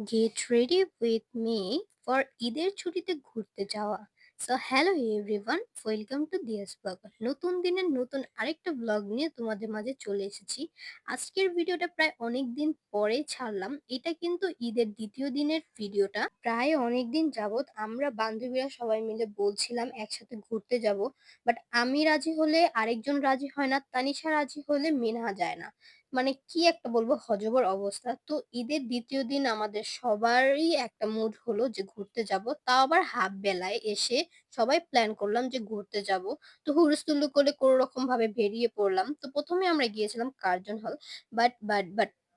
Gate ready with me for ঈদের ছুটিতে ঘুরতে যাওয়া। So hello everyone, welcome to দিয়াস ব্লগ। নতুন দিনের নতুন আরেকটা ব্লগ নিয়ে তোমাদের মাঝে চলে এসেছি। আজকের ভিডিওটা প্রায় অনেক দিন পরে ছাড়লাম। এটা কিন্তু ঈদের দ্বিতীয় দিনের ভিডিওটা। প্রায় অনেক দিন যাবত আমরা বান্ধবীরা সবাই মিলে বলছিলাম একসাথে ঘুরতে যাব, বাট আমি রাজি হলে আরেকজন রাজি হয় না, তানিশা রাজি হলে মিনহা যায় না। মানে কি একটা বলবো, হযবর অবস্থা। তো ঈদের ২য় দিন আমাদের সবারই একটা মুড হলো যে ঘুরতে যাব। তাও আবার হাফ বেলায় এসে সবাই প্ল্যান করলাম যে ঘুরতে যাব। তো হুড়স্থুল্লু করে কোনরকম ভাবে বেরিয়ে পড়লাম। তো ১ম এ আমরা গিয়েছিলাম কার্জন হল। বাট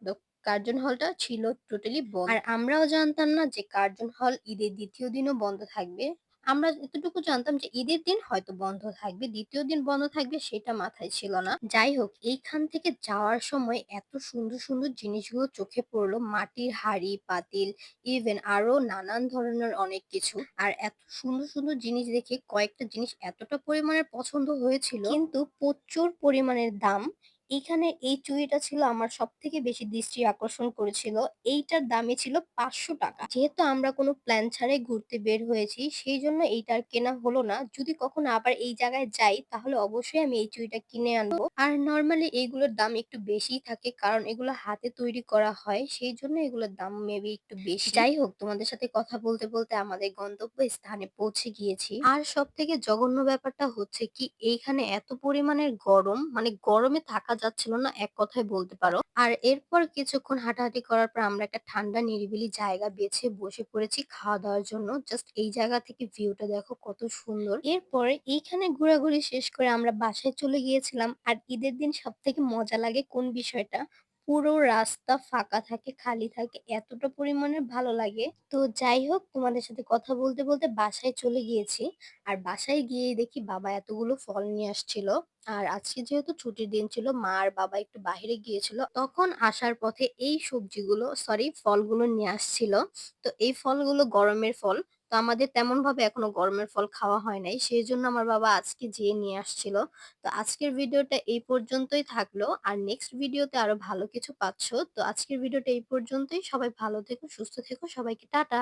দ কার্জন হলটা ছিল টোটালি বন্ধ। আর আমরাও জানতাম না যে কার্জন হল ঈদের ২য় দিনও বন্ধ থাকবে। আমরা এতটুকু জানতাম যে ঈদের দিন হয়তো বন্ধ থাকবে, ২য় দিন বন্ধ থাকবে সেটা মাথায় ছিল না। যাই হোক, এইখান থেকে যাওয়ার সময় এত সুন্দর, সুন্দর জিনিসগুলো চোখে পড়লো। মাটির হাঁড়ি, পাতিল, ইভেন আরো নানান ধরনের অনেক কিছু। আর এত সুন্দর, সুন্দর জিনিস দেখে কয়েকটা জিনিস এতটা পরিমাণে পছন্দ হয়েছিল, কিন্তু প্রচুর পরিমাণের দাম। এইখানে এই চুড়িটা ছিল আমার সবথেকে বেশি দৃষ্টি আকর্ষণ করেছিল। এইটার দামই ছিল ৳৫০০। যেহেতু আমরা কোনো প্ল্যান ছাড়াই ঘুরতে বের হয়েছি, সেইজন্য এইটা আর কেনা হলো না। যদি কখনো আবার এই জায়গায় যাই, তাহলে অবশ্যই আমি এই চুড়িটা কিনে আনবো। আর নরমালি এইগুলোর দাম একটু বেশিই থাকে, কারণ এগুলো হাতে তৈরি করা হয়। সেইজন্য এগুলোর দাম মেবি একটু বেশি। যাই হোক, তোমাদের সাথে কথা বলতে, বলতে আমাদের গন্তব্য স্থানে পৌঁছে গিয়েছি। আর সবথেকে জঘন্য ব্যাপারটা হচ্ছে কি, এইখানে এত পরিমাণের গরম, মানে গরমে থাকা যাচ্ছিল না এক কথায় বলতে পারো। আর এরপর কিছুক্ষণ হাঁটাহাঁটি করার পর আমরা একটা ঠান্ডা নিরিবিলি জায়গা বেছে বসে পড়েছি খাওয়া-দাওয়ার জন্য। জাস্ট এই জায়গা থেকে ভিউটা দেখো কত সুন্দর। এরপরে এইখানে ঘোরাঘুরি শেষ করে আমরা বাসায় চলে গিয়েছিলাম। আর ঈদের দিন সবথেকে মজা লাগে কোন বিষয়টা? পুরো রাস্তা ফাঁকা থাকে, খালি থাকে। এতটা পরিমাণে ভালো লাগে। তো যাই হোক, তোমাদের সাথে কথা বলতে, বলতে বাসায় চলে গিয়েছি। আর বাসায় গিয়েই দেখি বাবা এতগুলো ফল নিয়ে আসছিল। আর আজকে যেহেতু ছুটির দিন ছিল, মা আর বাবা একটু বাহিরে গিয়েছিল। তখন আসার পথে এই সবজিগুলো, সরি ফলগুলো নিয়ে আসছিল। তো এই ফলগুলো গরমের ফল। তো আমাদের তেমনভাবে এখনো গরমের ফল খাওয়া হয় নাই। সেজন্য আমার বাবা আজকে যেয়ে নিয়ে আসছিল। তো আজকের ভিডিওটা এই পর্যন্তই থাকলো। আর নেক্সট ভিডিওতে আরো ভালো কিছু পাচ্ছ। তো আজকের ভিডিওটা এই পর্যন্তই। সবাই ভালো থেকো, সুস্থ থেকো। সবাইকে টাটা।